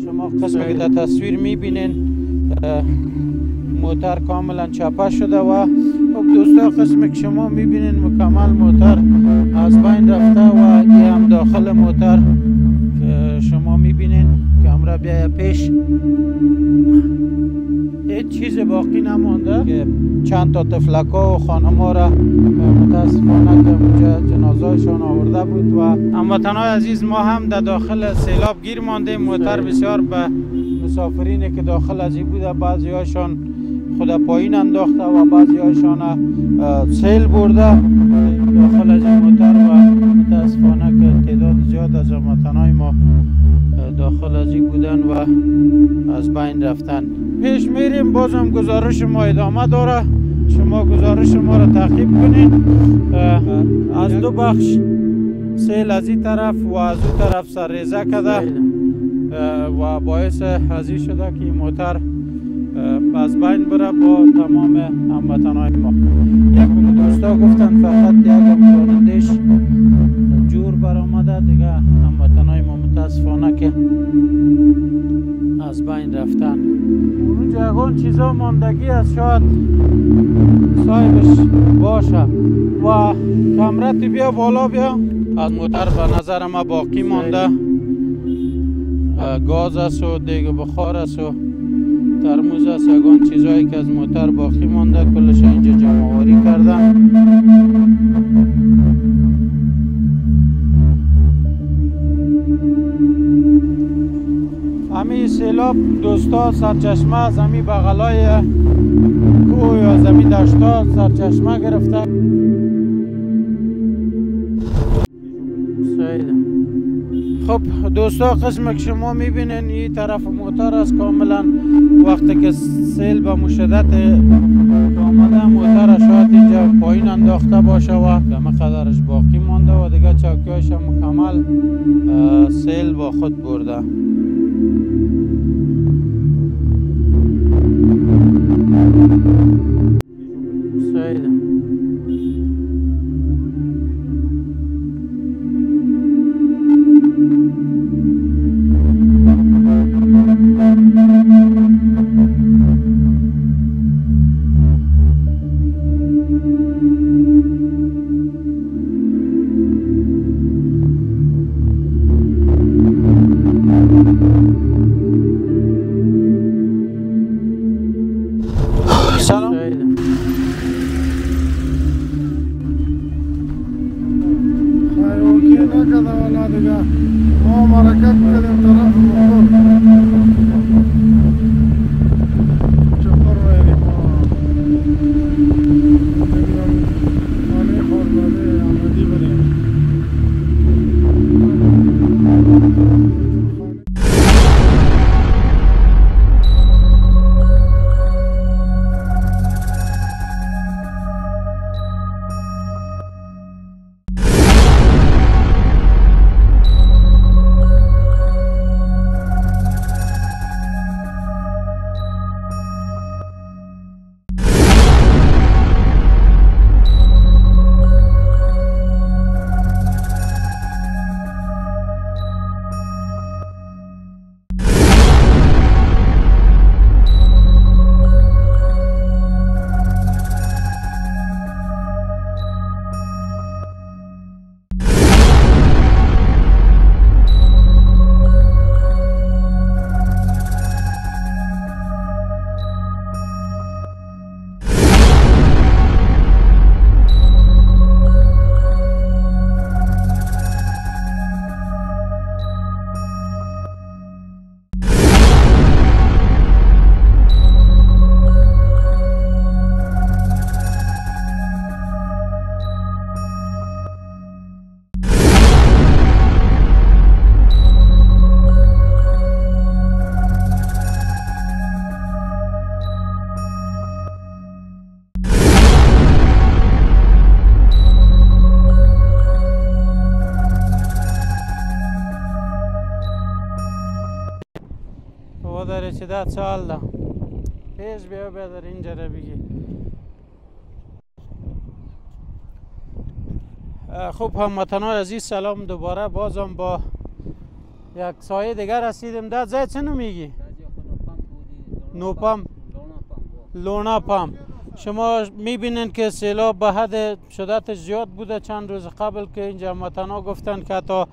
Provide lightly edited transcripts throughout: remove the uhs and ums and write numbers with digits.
شما قسمی که در تصویر میبینین موتر کاملا چپه شده و خب دوستا قسمی که شما میبینین مکمل موتر از بین رفته و یه هم داخل موتر که شما میبینین کامرا بیایه پیش هیچ چیز باقی نمانده که چند تا تفلکا و خانما را متاسفانه که اونجا جنازه‌شان آورده بود و هموطنان عزیز ما هم در داخل سیلاب گیر ماندیم. موتر بسیار به مسافرینی که داخل از این بوده بعضی هاشان خود پایین انداخته و بعضی هاشان سیل برده داخل از این موتر و متاسفانه که تعداد زیاد از هموطنان ما داخل از این بودن و از بین رفتن. پیش میریم، بازم گزارش ما ادامه داره، شما گزارش ما را تعقیب کنین. از دو بخش سیل از این طرف و از اون طرف سرریزه کرده و باعث از این شده که این موتر از بین بره با تمام هموطنان ما. یک دوستا گفتن فقط یک راننده‌اش جور برآمده، دیگه هموطنان ما متاسفانه که از بین رفتن. اونجا اون چیزا ماندگی از شاید صاحبش باشه و کمرت بیا بالا بیا. از موتر به نظر ما باقی مانده گاز است و دیگه بخار است و ترموز است، یگان چیزهایی که از موتر باقی مانده کلش اینجا جمع آوری کردن. همین سیلاب دوستا سرچشمه از همین بغلای کوه یا از همین دشتا سرچشمه گرفته. خب دوستا قسم که شما میبینین این طرف موتر است کاملا وقتی که سیل به مشدت آمده موتر شاید اینجا پایین انداخته باشه و کم قدرش باقی مانده و دیگه چوکیاش مکمل سیل با خود برده. داره چه ده سال ده پیش بیا در اینجا رو بگی. خب هموطنان عزیز سلام دوباره، بازم با یک سایه دیگر رسیدیم. ده زای چه میگی؟ نوپم، لونا پم. شما میبینین که سیلاب به حد شدتش زیاد بوده. چند روز قبل که اینجا هموطنا گفتن که حتی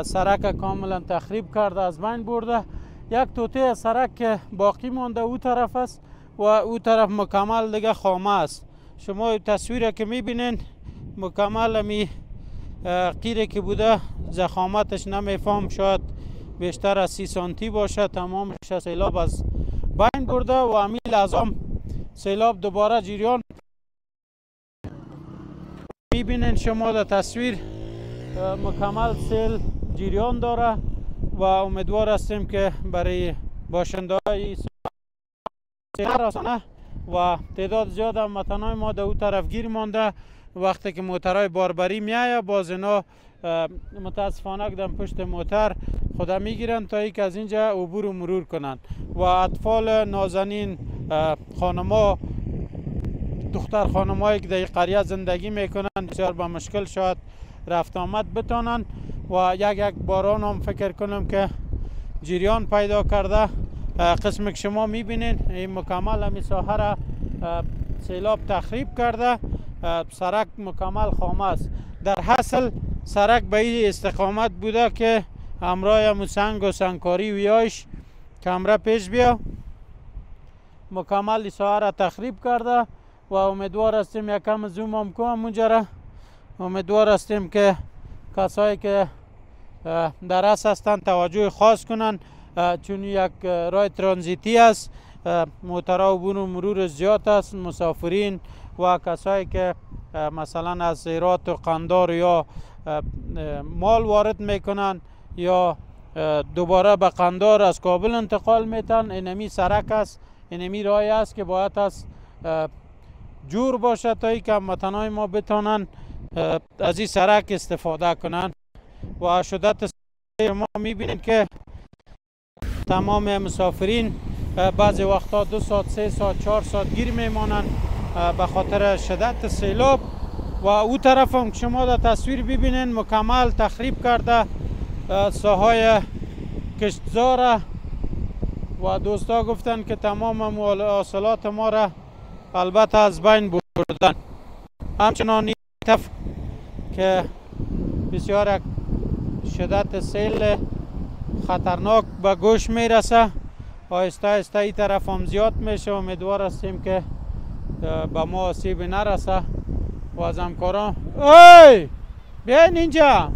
سرک کاملا تخریب کرده، از بین برده. یک توته سرک که باقی مانده او طرف است و او طرف مکمل دیگه خامه است. شما تصویر که میبینین مکمل می قیره که بوده ضخامتش نمیفهم، شاید بیشتر از 30 سانتی باشه. تمامش سیلاب از بین برده و امی لازم سیلاب دوباره جریان. میبینین شما در تصویر مکمل سیل جریان داره و امیدوار هستیم که برای باشنده های سیل رسانه و تعداد زیاد هموطنان ما در او طرف گیر مانده. وقتی که موترهای باربری میایه باز اینا متاسفانه کدام پشت موتر خدا میگیرن تا ای که از اینجا عبور و مرور کنن و اطفال نازنین، خانما، دختر خانمایی که در قریه زندگی میکنن بسیار با مشکل شاید رفت آمد بتانن و یک باران هم فکر کنم که جریان پیدا کرده. قسمی که شما میبینین این مکمل همی ساحه را سیلاب تخریب کرده. سرک مکمل خامه است. در حاصل سرک به این استقامت بوده که همراه سنگ و سنگکاری ویایش کمره پیش بیا. مکمل ساحه را تخریب کرده و امیدوار هستیم یکم زوم هم کنم اونجا را. امیدوار هستیم که کسایی که در اصل هستند توجه خاص کنن، چون یک راه ترانزیتی است. موترها عبور و مرور زیاد است. مسافرین و کسایی که مثلا از هرات و قندار یا مال وارد میکنن یا دوباره به قندار از کابل انتقال میتن، اینمی سرک است، اینمی راهی است که باید از جور باشه تا ای که هموطنان ما بتانن از این سرک استفاده کنن. و شدت ما میبینید که تمام مسافرین بعضی وقتا 2 ساعت 3 ساعت 4 ساعت گیر میمانند به خاطر شدت سیلاب. و او طرف هم شما در تصویر ببینین مکمل تخریب کرده ساحای کشتزار و دوستا گفتن که تمام حاصلات ما را البته از بین بردن. همچنان این طرف که بسیار شدت سیل خطرناک به گوش میرسه، آهسته آهسته این طرف هم زیاد میشه. امیدوار هستیم که به ما آسیب نرسه و از همکاران بیاین اینجا.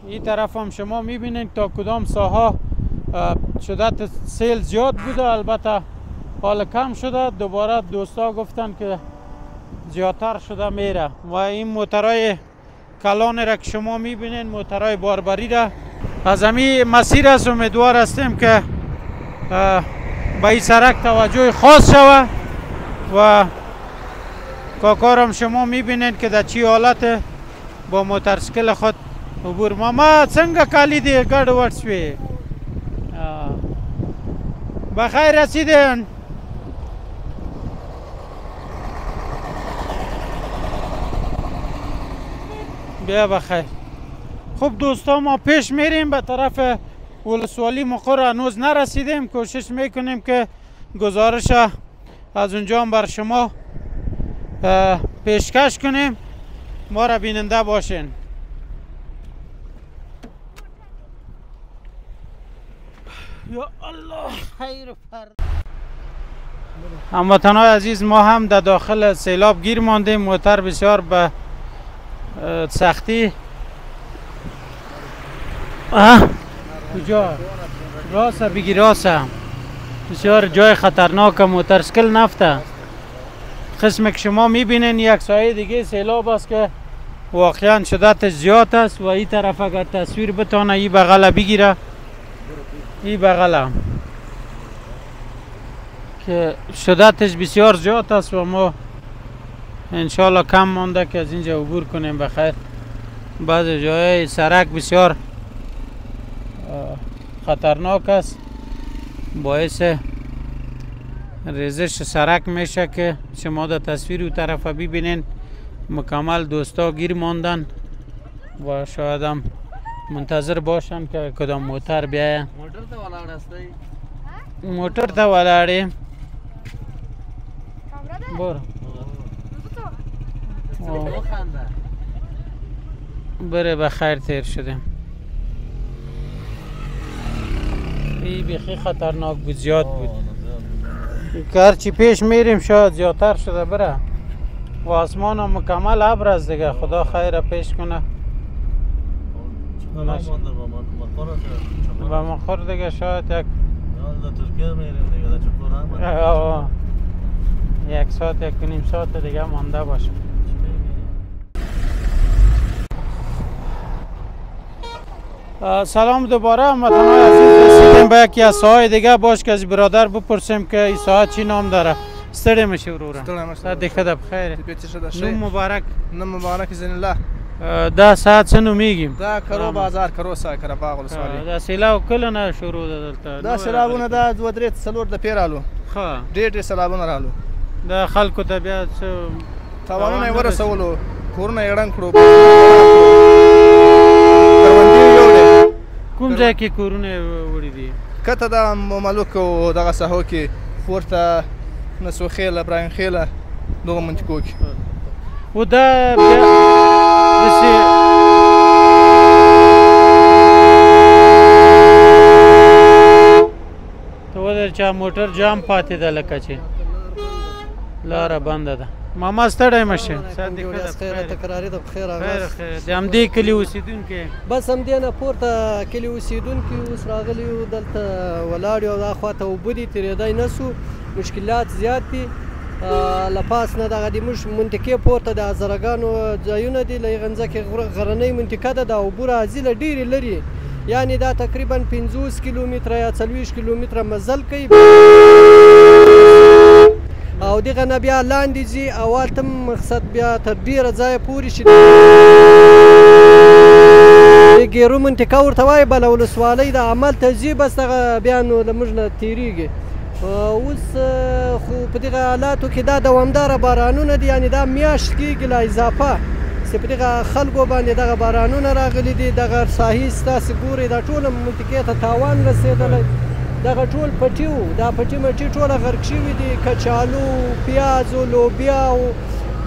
این طرف هم شما میبینید تا کدام ساحه شدت سیل زیاد بوده، البته حال کم شده. دوباره دوستا گفتن که زیادتر شده میره. و این موترهای کلان را که شما میبینید موترهای باربری را از همین مسیر است. امیدوار هستیم که به این سرک توجه خاص شود و کاکارم شما میبینید که در چی حالت با موترسیکل خود عبور. ماما څنګه کالی دی ګډ وډ شوی؟ بخیر رسیدین؟ بیا بخیر. خوب دوستان ما پیش میریم به طرف ولسوالی مقر. هنوز نرسیدیم. کوشش میکنیم که گزارش از اونجا بر شما پیشکش کنیم. ما را بیننده باشین. یا الله خیر فرد. هموطنان عزیز ما هم در داخل سیلاب گیر ماندیم. موتر بسیار به سختی کجا راسه بگی راسه بسیار جای خطرناک موترسیکل نفته. قسمی که شما میبینین یک سایه دیگه سیلاب است که واقعا شدتش زیاد است. و این طرف اگر تصویر بتانه این بغل بگیره، این بغل که شدتش بسیار زیاد است و ما انشالله کم مانده که از اینجا عبور کنیم بخیر. بعض جای سرک بسیار خطرناک است، باعث ریزش سرک میشه که شما در تصویر او طرف ببینین مکمل دوستا گیر ماندن و شاید هم منتظر باشن که کدام موتر بیایه. موټر ته ولاړ هستی؟ موټر ته ولاړې بر بره به خیر تیر شدیم. این بیخی خطرناک بود، زیاد بود که هرچی پیش میریم شاید زیادتر شده بره و آسمان هم مکمل ابر است دیگه. خدا خیر پیش کنه. به مخور دیگه شاید یک یک ساعت یک نیم ساعت دیگه مانده باشه. سلام دوباره هموطنان عزیز، رسیدیم به یکی از ساحه دیگه. باش که از برادر بپرسیم که این ساحه چی نام داره. ستړی مشی وروره. ساعت دیگه ده بخیر. نوم مبارک. نوم مبارک زین الله. دا ساعت څه نومیږي؟ دا کرو بازار کرو سا کرا باغ ولسوالۍ. دا سیلاب کله نه شروع ده دلته؟ دا سیلابونه دا 2 3 4 د پیرالو. ښه. ډېر سیلابونه رالو. د خلکو ته بیا څه تاوانونه یې ورسولو، کورونه یې ړنګ کړو. کوم ځای کې کورونه وړي دي؟ کته د مملوک او دغه ساحو کې پورته نسو خیله ابراهیم خیله دغه منطقو کې. و دا بیا داسې ته ودرې چې موټر جام پاتې ده لکه چې لاره بنده ده. ماما ستړی مه شې. تکراري ده بخیر راغلاست. د همدې کلي اوسېدونکي؟ بس همدې نه پورته کلي اوسېدونکي اوس راغلي یو، دلته ولاړ یو، دا خواته اوبه دي تېرېدی نه سو، مشکلات زیات دي. له پاس نه دغه د موږ منطقې پورته د هزارګانو ځایونه دي. له هغې ځمکې غرنۍ منطقه ده، د اوبه راځي له ډېرې لرې، یعنې دا تقریبا 50 کیلومتره یا 40 کیلومتره مزل کوي او دغه نه بیا لاندې ځي او هلته مقصد بیا تر ډېره ځایه پورې چې د ګیرو منطقه ورته وایي بله ولسوالۍ د عمل ته ځي، بس دغه بیا نو له موږ نه تېرېږي. اوس خو په دغه حالاتو کې دا دوامداره بارانونه دي، یعنې دا میاشت کېږي لا اضافه چې په دغه خلکو باندې دغه بارانونه راغلي دي. دغه ساحې ستاسې ګورئ دا ټوله منطقې ته تاوان رسېدلی. دغه ټول پټي وو، دا پټي مټي ټوله غرق شوي دي. کچالو، پیازو، لوبیاو،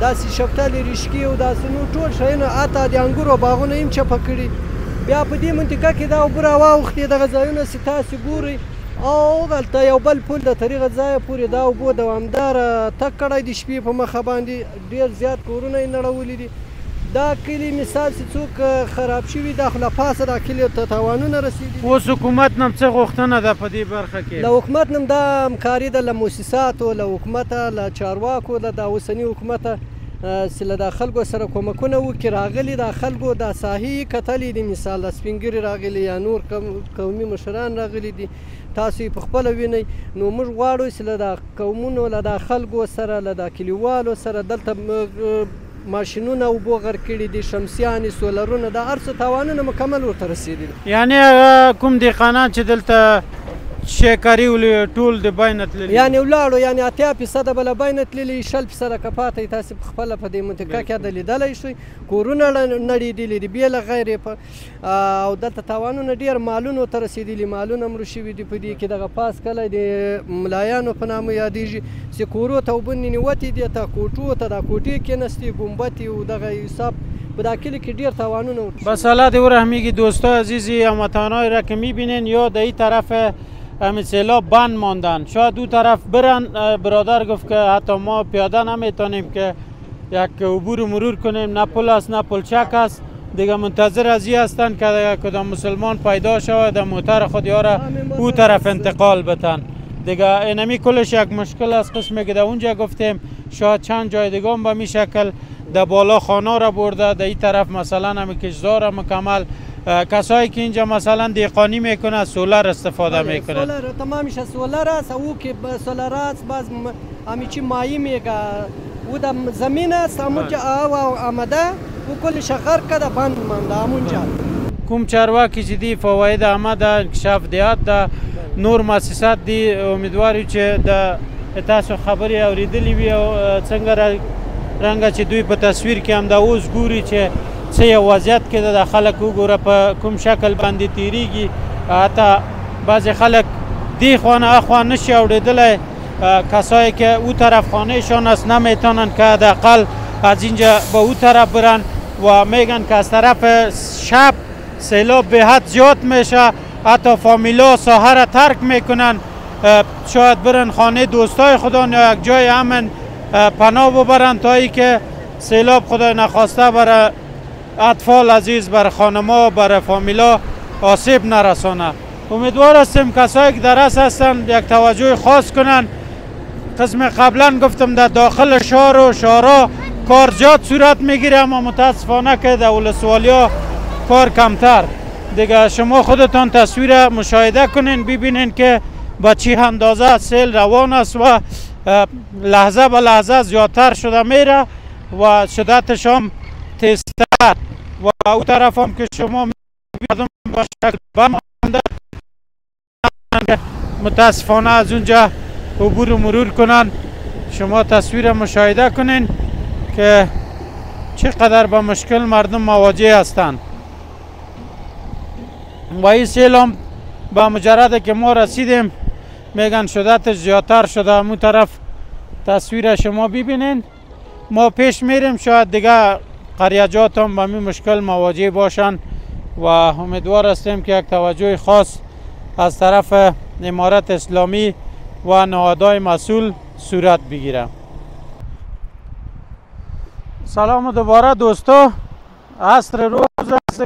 داسې شفتلې رشکې او داسې نور ټول شیونه، حتی د انګورو باغونه هم چپه کړي. بیا په دې منطقه کې دا اوبه راواوښتې دغه ځایونه چې تاسې ګورئ او هلته یو بل پل د طریقه ځایه پورې دا اوبو دوامداره تګ کړی د شپې په مخه باندې. ډېر زیات کورونه یې نړولي دي. دا کلي مثال چې څوک خراب شوي دا خو له پاسه دا کلي ته تاوانونه رسېدلي. اوس حکومت نه څه غوښتنه ده په دې برخه کې؟ له حکومت نه دا همکاري ده، له مؤسساتو، له حکومته، له چارواکو، له دا اوسني حکومته چې له دا خلکو سره کومکونه وکړي. راغلي دا خلکو دا ساحې کتلې دي، مثال د سپین ږیري راغلي یا نور قومي مشران راغلي دي، تاسو یې پخپله وینئ. نو موږ غواړو چې له دا قومونو، له دا خلکو سره، له دا کلیوالو سره دلته ماشینونه اوبو غرق کړي دي، شمسیانې، سولرونه، دا هر څه تاوانونه مکمل ورته رسېدلي. یعنې کوم دهقانان چې دلته شیکاري ټول د بای نه تللي، یعنې ولاړو، یعنې 80% به له بای نه تللي، 20% که پاته یې تاسې پخپله په دې منطقه کې د لیدلی شئ. کورونه نړېدلي دي بې له غیر او دلته تاوانونه ډېر مالونو ته رسېدلي، مالونه مړه شوي دي. په دې کې دغه پاس کلی د ملایانو په نامه یادېږي چې کورو ته اوبه ننوتې دي، ته کوټو ته دا کوټې کېنستې، ګنبدې او دغه حساب په دا کلي کې ډېر تاوانونه. بس الله دې ورحمیږي. دوستای عزیزی، هموطنان را که میبینین یا در این طرف همین سیلاب بند ماندن، شاید دو طرف برن. برادر گفت که حتی ما پیاده نمیتونیم که یک عبور مرور کنیم، نه پل است نه پلچک است. دیگه منتظر از این هستند که کدام مسلمان پیدا شود موتر خود یاره او طرف انتقال بتن. دیگه اینمی کلش یک مشکل است. قسمی که در اونجا گفتیم شاید چند جای دیگه هم به می شکل در بالا خانه را برده، در این طرف مثلا همی کشزار مکمل. کسایی که اینجا مثلا دیقانی میکنه سولر استفاده میکنه. سولر تمامش سولر است. او که سولر است باز همی چی مایی میگه او در زمین است همونجا آمده او کلش غرق کرده بند مانده همونجا. کوم چارواکی چې دی فواید آمده، انکشاف دیات ده، نور مؤسسات دی، امیدواری چې د تاسو خبرې اوریدلې وي او څنګه رنګه چې دوی په تصویر کې هم دا اوس ګوري چې څه یو وضعیت کې ده د خلک وګوره په کوم شکل باندې تیریږي حتی بعضې خلک دی خانه اخوا نشي اوریدلی کسایی که او طرف خانهشان است نمیتونن که حداقل از اینجا به او طرف برن و میگن که از طرف شب سیلاب به حد زیاد میشه حتی فامیلا ساحه را ترک میکنن شاید برن خانه دوستای خودان یا یک جای امن پناه ببرن تا ای که سیلاب خدای نخواسته برای اطفال عزیز برای خانما برای فامیلا آسیب نرسانه. امیدوار هستیم کسایی که در رس هستند یک توجه خاص کنن. قسم قبلا گفتم در داخل شهر و شهرها کار زیاد صورت میگیره اما متاسفانه که در ولسوالیا کار کمتر. دیگه شما خودتان تصویر مشاهده کنین ببینین که با چی اندازه سیل روان است و لحظه به لحظه زیادتر شده میره و شدتش هم تیزتر و او طرف هم که شما میبینید با شکل بمانده متاسفانه از اونجا عبور و مرور کنن. شما تصویر مشاهده کنین که چقدر با مشکل مردم مواجه هستند و این سیل هم با مجرد که ما رسیدیم میگن شدتش زیادتر شده. همون طرف تصویر شما ببینین. ما پیش میریم شاید دیگه قریجات هم با این مشکل مواجه باشن و امیدوار هستیم که یک توجه خاص از طرف امارت اسلامی و نهادهای مسئول صورت بگیره. سلام دوباره دوستا، عصر روز است.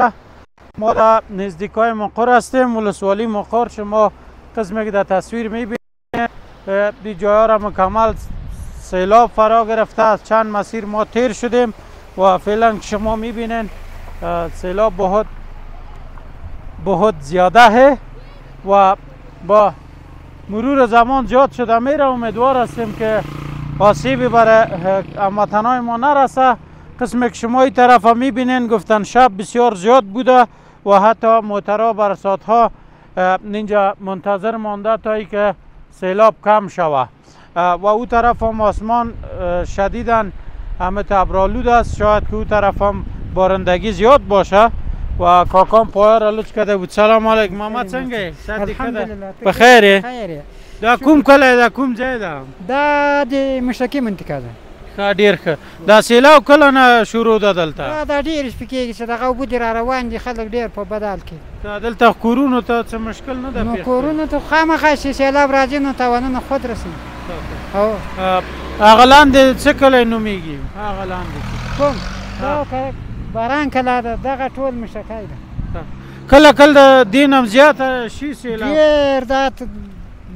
ما در نزدیکای مقر هستیم، ولسوالی مقر. شما قسمی که در تصویر میبینید دی جاها را مکمل سیلاب فرا گرفته. از چند مسیر ما تیر شدیم و فعلا شما میبینید سیلاب بہت زیاده ہے و با مرور زمان زیاد شده میره. امیدوار هستیم که آسیبی برای هموطنای ما نرسه. قسمی که شما این طرف میبینین گفتن شب بسیار زیاد بوده و حتی موترها برسات ها اینجا منتظر مانده تا ای که سیلاب کم شوه و او طرف هم آسمان شدیدن همه ابرآلود است. شاید که او طرف هم بارندگی زیاد باشه و کاکام پایه را لطف کرده بود. سلام علیکم محمد، څنګه الحمدلله بخیر؟ خیر. دا کوم کلی دا کوم ځای ده؟ دا د مشرقي منطقه ده. ښه ډېر ښه. دا سیلاب کله نه شروع ده دلته؟ دا ډېر شپې کېږي چې دغه اوبه دې را روان دي، خلک ډېر په بد حال کې. دلته کورونو ته څه مشکل نه ده نو پیښ؟ کورونو ته خامخا چې سیلاب راځي نو تاوانونه خود رسوي. هو هغه لاندې څه کلی نومیږي؟ هغه لاندې کوم؟ دا باران کلا ده، دغه ټول مشرقی ده. کله کله د دې نه هم زیاته شي سیلاب؟ ډېر دا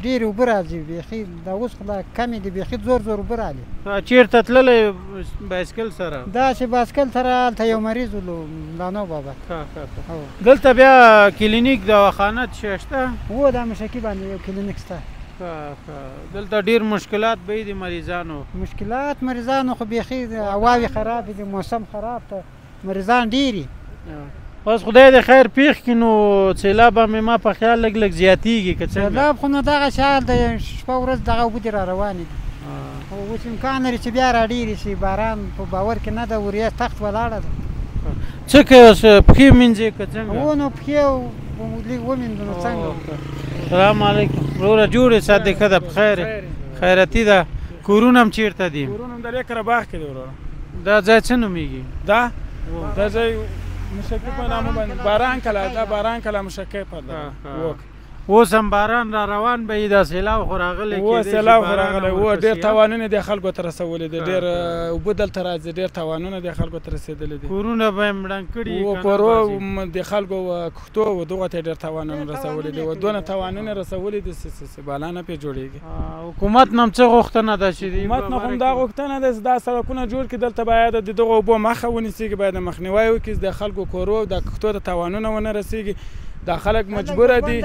ډېرې اوبه راځي بیخي. دا اوس خو لا کمې دي، بیخي زور زور اوبه راځي. چېرته تللی بایسکل سره؟ دا چې بایسکل سره هلته یو مریض ولو لانو بابا. دلته بیا کلینیک دواخانه څه شته؟ و دا مشرقي باندې یو کلینیک شته. دلته ډېر مشکلات به وي د مریضانو؟ مشکلات مریضانو خو بیخي هواوې خراب دي، موسم خراب ته مریضان ډېري. بس خدای د خیر پیښ کړي. نو سیلاب هم ما په خیال لږ لږ زیاتېږي که څنګه؟ سیلاب خو نو دغه شال د شپه ورځ دغه اوبه دې را روانې دي. اوس امکان لري چې بیا را ډېرې شي. باران په باور کې نه ده، وریځ تخت ولاړه ده. څه کوې اوس پښې مینځې که څنګه؟ و نو پښې لږ ومینځو نو څنګه. سلام علیکم وروره، جوړې سات دې ښه ده؟ بخیر خیرتي ده. کورونه هم چېرته دي؟ کورونه هم د لیکره باغ کې دي وروره. دا ځای څه نومیږي؟ دا ځای مشرقي په نامه باندې باران کلا. دا باران کلا مشرقي په وک. اوس هم باران را روان به وي. دا سیلاب خو راغلی و سیلاب خو راغلی و ډېر تاوانونه دې خلکو ته رسولي دي. ډېر اوبه دلته راځي، ډېر تاوانونه دې خلکو ته رسېدلي دي. کورونه به یې مړنګ کړي و کورو د خلکو کښتو و دغو ته یې ډېر تاوانونه رسولي دي و دونه تاوانونه رسولي دي چې بالا نه پرې جوړېږي. حکومت نه هم څه غوښتنه ده چې حکومت نه هم دا غوښتنه ده چې دا سړکونه جوړ کړي. دلته باید د دغو اوبو مخه ونیسېږي، باید مخنیوی وکړي د خلکو کورو د کښتو ته تاوانونه ونه رسېږي. دا خلک مجبوره دي،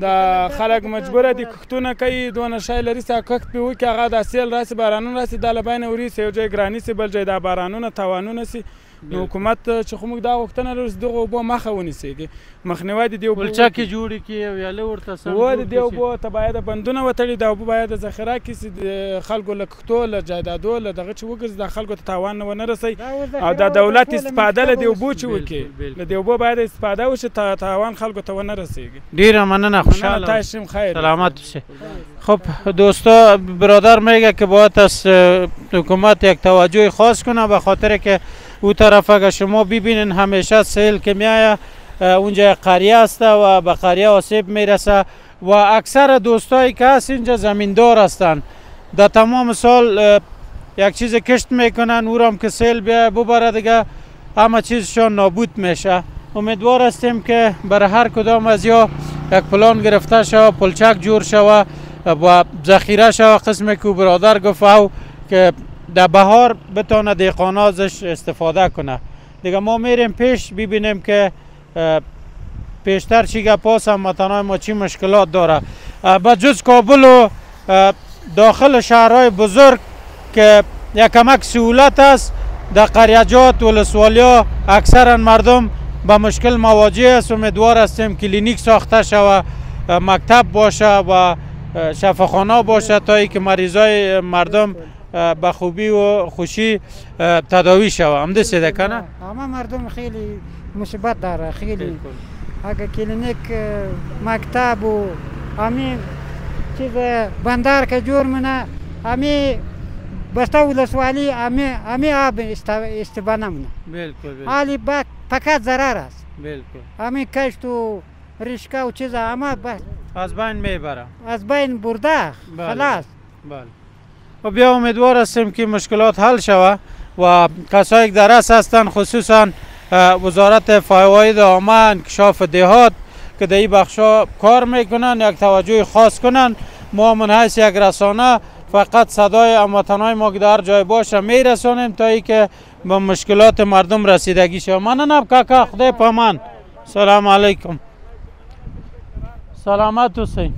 دا خلک مجبوره دي کښتونه کوي. دونه شی لري چې کښت پرې وکړي، هغه دا سیل راسي بارانونه راسي دا له بینه ورېسي، یو ځای ګراني سي بل ځای دا بارانونه تاوانونه سي نو حکومت چې خو موږ دا غوښتنه لرو چې دغه اوبو مخه ونیسي مخنیوی د دې اوبو پلچکې جوړې کړي او ویاله ورته سم و د دې اوبو ته باید بندونه وتړي دا اوبه باید ذخیره کړي چې د خلکو له کښتو له جایدادو له دغه چې وګرځي دا خلکو ته تاوان ونه رسوي او دا دولت استفاده له دې اوبو چې وکړي له دې اوبو باید استفاده وشي تاوان خلکو ته ونه رسیږي. ډیره مننه خوشحال تاشیم خیر سلامت بشه. خب دوستا برادر میگه که باید از حکومت یک توجه خاص کنه به خاطر که او طرف اگر شما ببینین همیشه سیل که میایه اونجا قریه است و به قریه آسیب میرسه و اکثر دوستایی که هست اینجا زمیندار هستن در تمام سال یک چیز کشت میکنن او هم که سیل بیایه ببره دیگه همه چیزشان نابود میشه. امیدوار هستیم که برای هر کدام از یا یک پلان گرفته شوه پلچک جور شوه و ذخیره شوه قسمی که برادر گفت او که در بهار بتونه دیقانا ازش استفاده کنه. دیگه ما میریم پیش ببینیم که پیشتر چی گپاس هموطنای ما چی مشکلات داره. با جز کابل و داخل شهرهای بزرگ که یک کمک سهولت است در قریجات و ولسوالیا اکثرا مردم با مشکل مواجه است. امیدوار هستیم کلینیک ساخته شود مکتب باشه و شفاخانه باشه تا ای که مریضای مردم به خوبی و خوشی تداوی شود. همده سیده کنه؟ همه مردم خیلی مصیبت داره خیلی اگه کلینیک مکتب و همین چیز بندر که جور منه همین بسته ولسوالی همین آب استفاده نمونه. بالکل حالی فقط ضرر است. بالکل همین کشت و رشکه و چیز همه از بین میبره از بین برده خلاص. بله و بیا امیدوار هستیم که مشکلات حل شود و کسایی که در رأس هستند خصوصا وزارت فواید عامه انکشاف دهات که در این بخشا کار میکنن یک توجه خاص کنن. ما من حیث یک رسانه فقط صدای هموطنای ما که در جای باشه میرسانیم تا ای که به مشکلات مردم رسیدگی شود. مننم کاکا خدای پامان. سلام علیکم. سلامت اوسئ.